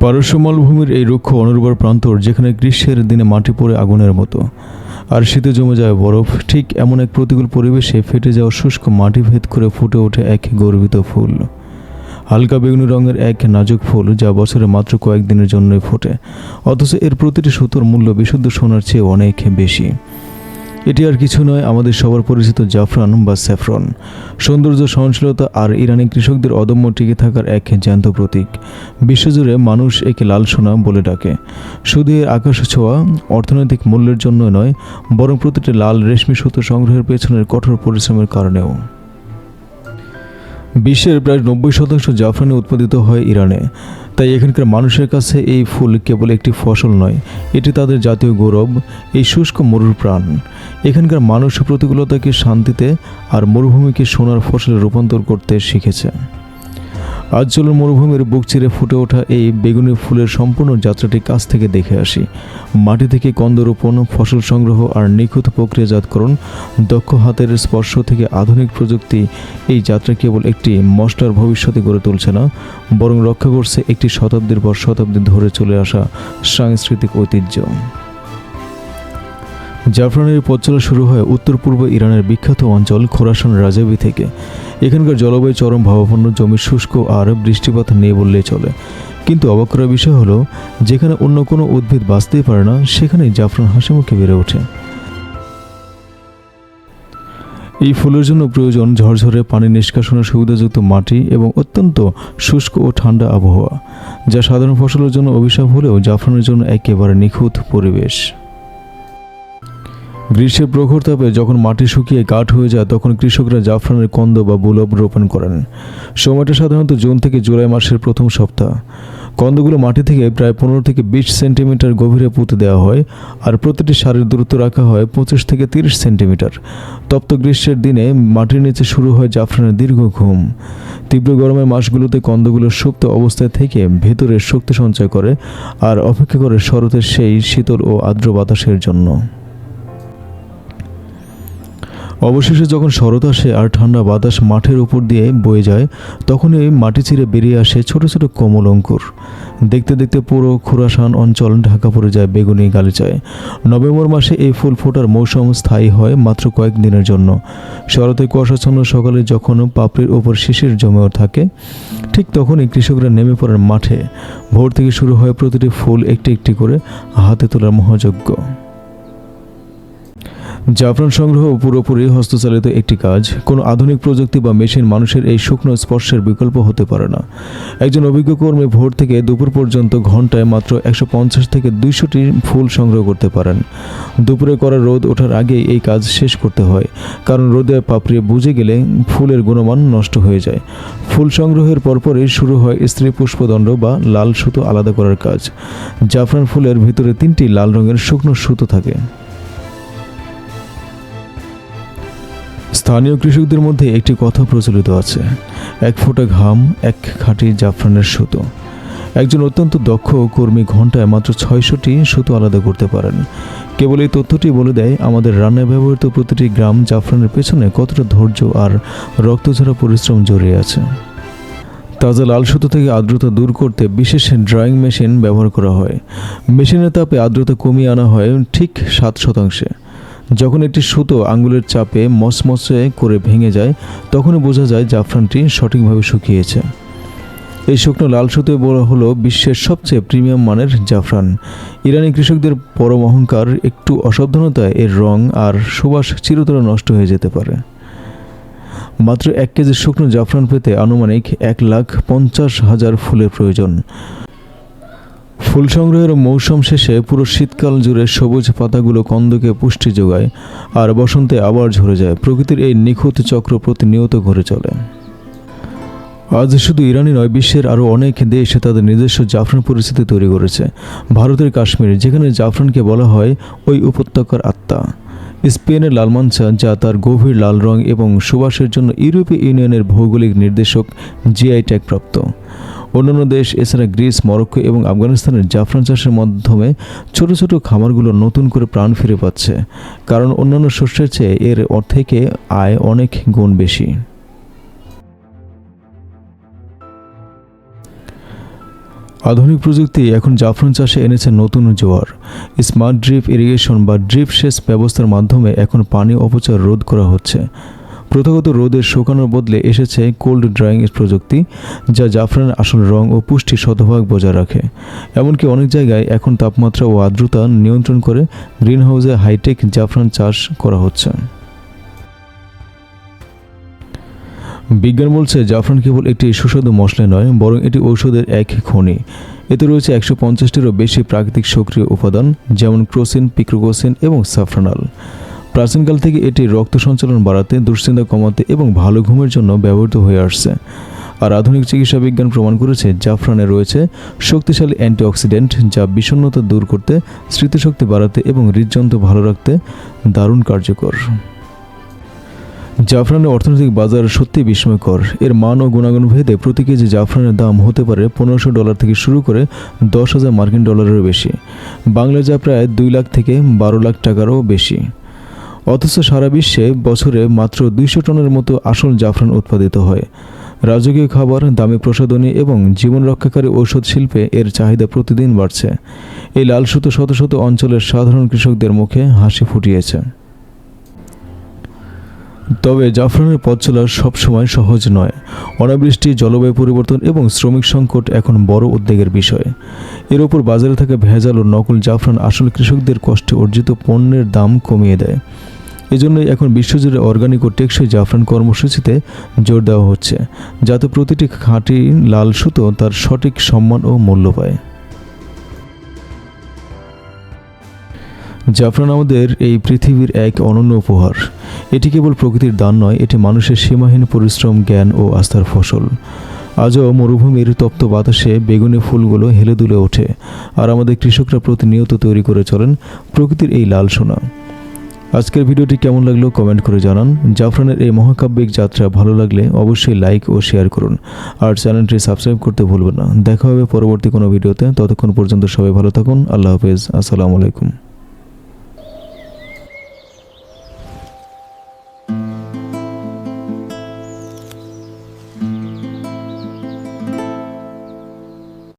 পারস্য মালভূমির এই রুক্ষ অনুর্বর প্রান্তর, যেখানে গ্রীষ্মের দিনে মাটি পড়ে আগুনের মতো আর শীতে জমে যায় বরফ, ঠিক এমন এক প্রতিকূল পরিবেশে ফেটে যাওয়া শুষ্ক মাটি ভেদ করে ফুটে ওঠে এক গর্বিত ফুল। হালকা বেগুনি রঙের এক নাজুক ফুল, যা বছরে মাত্র কয়েকদিনের জন্যই ফোটে, অথচ এর প্রতিটি সুতোর মূল্য বিশুদ্ধ সোনার চেয়ে অনেক বেশি। এটি আর কিছু নয়, আমাদের সবার পরিচিত জাফরান বা স্যাফরন। সৌন্দর্য, সহনশীলতা আর ইরানি কৃষকদের অদম্য টিকে থাকার এক জ্যান্ত প্রতীক। বিশ্বজুড়ে মানুষ একে লাল সোনা বলে ডাকে। শুধু এর আকাশ ছোঁয়া অর্থনৈতিক মূল্যের জন্য নয়, বরং প্রতিটি লাল রেশমি সুতো সংগ্রহের পেছনের কঠোর পরিশ্রমের কারণেও। বিশ্বের প্রায় 90% জাফরানি উৎপাদিত হয় ইরানে। তাই এখানকার মানুষের কাছে এই ফুল কেবল একটি ফসল নয়, এটি তাদের জাতীয় গৌরব, এই শুষ্ক মরুর প্রাণ। এখানকার মানুষ প্রতিকূলতাকে শান্তিতে আর মরুভূমিকে সোনার ফসলে রূপান্তর করতে শিখেছে। আজ চলুন মরুভূমির বুক চিরে ফুটে ওঠা এই বেগুনি ফুলের সম্পূর্ণ যাত্রাটি কাছ থেকে দেখে আসি। মাটি থেকে কন্দ রোপণ, ফসল সংগ্রহ আর নিখুঁত প্রক্রিয়াজাতকরণ, দক্ষ হাতের স্পর্শ থেকে আধুনিক প্রযুক্তি, এই যাত্রা কেবল একটি মশলার ভবিষ্যতে গড়ে তুলছে না, বরং রক্ষা করছে একটি শতাব্দীর পর শতাব্দী ধরে চলে আসা সাংস্কৃতিক ঐতিহ্য। জাফরানের পথ চলা শুরু হয় উত্তর পূর্ব ইরানের বিখ্যাত অঞ্চল খোরাসান রাজাবি থেকে। এখানকার জলবায়ু চরম ভাবাপন্ন, জমি শুষ্ক আর বৃষ্টিপাত নেই বললেই চলে। কিন্তু অবাক করার বিষয় হলো, যেখানে অন্য কোনো উদ্ভিদ বাঁচতেই পারে না, সেখানেই জাফরান হাসিমুখে বেড়ে ওঠে। এই ফুলের জন্য প্রয়োজন ঝরঝরে পানি নিষ্কাশনের সুবিধাযুক্ত মাটি এবং অত্যন্ত শুষ্ক ও ঠান্ডা আবহাওয়া, যা সাধারণ ফসলের জন্য অভিশাপ হলেও জাফরানের জন্য একেবারে নিখুঁত পরিবেশ। গ্রীষ্মের প্রখর তাপে যখন মাটি শুকিয়ে কাঠ হয়ে যায়, তখন কৃষকরা জাফরানের কন্দ বা বুলব রোপণ করেন। সময়টা সাধারণত জুন থেকে জুলাই মাসের প্রথম সপ্তাহ। কন্দগুলো মাটি থেকে প্রায় 15 থেকে 20 সেন্টিমিটার গভীরে পুঁতে দেওয়া হয়, আর প্রতিটি সারির দূরত্ব রাখা হয় 25 থেকে 30 সেন্টিমিটার। তপ্ত গ্রীষ্মের দিনে মাটির নিচে শুরু হয় জাফরানের দীর্ঘ ঘুম। তীব্র গরমের মাসগুলোতে কন্দগুলো সুপ্ত অবস্থায় থেকে ভেতরে শক্তি সঞ্চয় করে আর অপেক্ষা করে শরতের সেই শীতল ও আর্দ্র বাতাসের জন্য। অবশেষে যখন শরৎ আসে আর ঠান্ডা বাতাস মাঠের উপর দিয়ে বয়ে যায়, তখনই মাটি চিরে বেরিয়ে আসে ছোট ছোট কোমল অঙ্কুর। দেখতে দেখতে পুরো খোরাসান অঞ্চল ঢাকা পড়ে যায় বেগুনি গালিচায়। নভেম্বর মাসে এই ফুল ফোটার মৌসুম স্থায়ী হয় মাত্র কয়েক দিনের জন্য। শরতের কুয়াশাচ্ছন্ন সকালে যখন পাপড়ির ওপর শিশির জমেও থাকে, ঠিক তখনই কৃষকরা নেমে পড়েন মাঠে। ভোর থেকে শুরু হয় প্রতিটি ফুল একটি একটি করে হাতে তোলার মহাযজ্ঞ। জাফরান সংগ্রহ পুরোপুরি হস্তচালিত একটি কাজ। কোনো আধুনিক প্রযুক্তি বা মেশিন মানুষের এই শুকনো স্পর্শের বিকল্প হতে পারে না। একজন অভিজ্ঞ কর্মী ভোর থেকে দুপুর পর্যন্ত ঘন্টায় মাত্র 150 থেকে 200টি ফুল সংগ্রহ করতে পারেন। দুপুরে করা রোদ ওঠার আগেই এই কাজ শেষ করতে হয়, কারণ রোদে পাপড়ি বুঝে গেলে ফুলের গুণমান নষ্ট হয়ে যায়। ফুল সংগ্রহের পরপরই শুরু হয় স্ত্রী পুষ্পদণ্ড বা লাল সুতো আলাদা করার কাজ। জাফরান ফুলের ভিতরে 3টি লাল রঙের শুকনো সুতো থাকে। স্থানীয় কৃষকদের মধ্যে একটি কথা প্রচলিত আছে, এক ফোঁটা ঘাম, এক খাঁটি জাফরানের সুতো। একজন অত্যন্ত দক্ষ কর্মী ঘন্টায় মাত্র 600টি সুতো আলাদা করতে পারেন। কেবল এই তথ্যটি বলে দেয় আমাদের রান্নায় ব্যবহৃত প্রতিটি গ্রাম জাফরানের পেছনে কতটা ধৈর্য আর রক্তঝরা পরিশ্রম জড়িয়ে আছে। তাজা লাল সুতো থেকে আর্দ্রতা দূর করতে বিশেষ ড্রাইং মেশিন ব্যবহার করা হয়। মেশিনের তাপে আর্দ্রতা কমিয়ে আনা হয় ঠিক 7%। যখন একটি সুতো আঙ্গুলের চাপে মচমচে করে ভেঙে যায়, তখনই বোঝা যায় জাফরানটি সঠিকভাবে শুকিয়েছে। এই শুকনো লাল সুতোই বলা হলো বিশ্বের সবচেয়ে প্রিমিয়াম মানের জাফরান। ইরানি কৃষকদের পরম অহংকার, একটু অসাবধানতায় এর রং আর সুবাস চিরতরে নষ্ট হয়ে যেতে পারে। মাত্র 1 কেজি শুকনো জাফরান পেতে আনুমানিক 1,50,000 ফুলের প্রয়োজন। ফুল সংগ্রহের মৌসুম শেষে পুরো শীতকাল জুড়ে সবুজ পাতাগুলো কন্দকে পুষ্টি যোগায়, আর বসন্তে আবার ঝরে যায়। প্রকৃতির এই নিখুঁত চক্র প্রতিনিয়ত ঘুরে চলে। আজ শুধু ইরানই নয়, বিশ্বের আরও অনেক দেশ তাদের নিজস্ব জাফরান পরিস্থিতি তৈরি করেছে। ভারতের কাশ্মীর, যেখানে জাফরানকে বলা হয় ওই উপত্যকার আত্মা। স্পেনের লালমাঞ্চা, যা তার গভীর লাল রং এবং সুবাসের জন্য ইউরোপীয় ইউনিয়নের ভৌগোলিক নির্দেশক জিআই ট্যাগ প্রাপ্ত। অন্যান্য দেশ এছাড়া গ্রিস, মরক্কো এবং আফগানিস্তানের জাফরান চাষের মাধ্যমে ছোট ছোট খামারগুলো নতুন করে প্রাণ ফিরে পাচ্ছে, কারণ অন্যান্য শস্যের চেয়ে এর থেকে আয় অনেক গুণ বেশি। আধুনিক প্রযুক্তি এখন জাফরান চাষে এনেছে নতুন জোয়ার। স্মার্ট ড্রিপ ইরিগেশন বা ড্রিপ সেচ ব্যবস্থার মাধ্যমে এখন পানি অপচয় রোধ করা হচ্ছে। প্রথাগত রোদে শুকানোর বদলে এসেছে কোল্ড ড্রাইং প্রযুক্তি, যা জাফরানের আসল রং ও পুষ্টি শতভাগ বজায় রাখে। এমনকি অনেক জায়গায় এখন তাপমাত্রা ও আর্দ্রতা নিয়ন্ত্রণ করে গ্রিনহাউসে হাইটেক জাফরান চাষ করা হচ্ছে। বিজ্ঞান বলছে জাফরান কেবল একটি সুস্বাদু মশলা নয়, বরং এটি ঔষধের এক খনি। এতে রয়েছে 150টিরও বেশি প্রাকৃতিক সক্রিয় উপাদান, যেমন ক্রোসিন, পিক্রোকোসিন এবং সাফরানাল। প্রাচীনকাল থেকে এটি রক্ত সঞ্চালন বাড়াতে, দুশ্চিন্তা কমাতে এবং ভালো ঘুমের জন্য ব্যবহৃত হয়ে আসছে। আর আধুনিক চিকিৎসা বিজ্ঞান প্রমাণ করেছে জাফরানে রয়েছে শক্তিশালী অ্যান্টিঅক্সিডেন্ট, যা বিষণ্ণতা দূর করতে, স্মৃতিশক্তি বাড়াতে এবং হৃদযন্ত্র ভালো রাখতে দারুণ কার্যকর। জাফরানের অর্থনৈতিক বাজার সত্যি বিস্ময়কর। এর মান ও গুণাগুণ ভেদে প্রতি কেজি জাফরানের দাম হতে পারে $1500 থেকে শুরু করে $10,000 বেশি। বাংলায় যা প্রায় 2 লাখ থেকে 12 লাখ টাকারও বেশি। অথচ সারা বিশ্বে বছরে মাত্র 200 টনের মতো আসল জাফরান উৎপাদিত হয়। রাজকীয় খাবার, দামি প্রসাধনী এবং জীবন রক্ষাকারী ঔষধ শিল্পে এর চাহিদা প্রতিদিন বাড়ছে। এই লাল সুতো শত শত অঞ্চলের সাধারণ কৃষকদের মুখে হাসি ফুটিয়েছে। তবে জাফরানের পথ চলা সবসময় সহজ নয়। অনাবৃষ্টি, জলবায়ু পরিবর্তন এবং শ্রমিক সংকট এখন বড় উদ্বেগের বিষয়। এর ওপর বাজারে থাকা ভেজাল ও নকল জাফরান আসল কৃষকদের কষ্টে অর্জিত পণ্যের দাম কমিয়ে দেয়। এজন্যই এখন বিশ্বজুড়ে অর্গানিক ও টেকসই জাফরান কর্মসূচিতে জোর দেওয়া হচ্ছে, যাতে প্রতিটি খাঁটি লাল সুতো তার সঠিক সম্মান ও মূল্য পায়। জাফরান আমাদের এই পৃথিবীর এক অনন্য উপহার। এটি কেবল প্রকৃতির দান নয়, এটি মানুষের সীমাহীন পরিশ্রম, জ্ঞান ও আস্থার ফসল। আজও মরুভূমির তপ্ত বাতাসে বেগুনি ফুলগুলো হেলে দুলে ওঠে, আর আমাদের কৃষকরা প্রতিনিয়ত তৈরি করে চলেন প্রকৃতির এই লাল সোনা। আজকের ভিডিওটি কেমন লাগলো কমেন্ট করে জানান। জাফরানের এই মহাকাব্যিক যাত্রা ভালো লাগলে অবশ্যই লাইক ও শেয়ার করুন, আর চ্যানেলটি সাবস্ক্রাইব করতে ভুলবেন না। দেখা হবে পরবর্তী কোনো ভিডিওতে। ততক্ষণ পর্যন্ত সবাই ভালো থাকুন। আল্লাহ হাফেজ। আসসালামু আলাইকুম।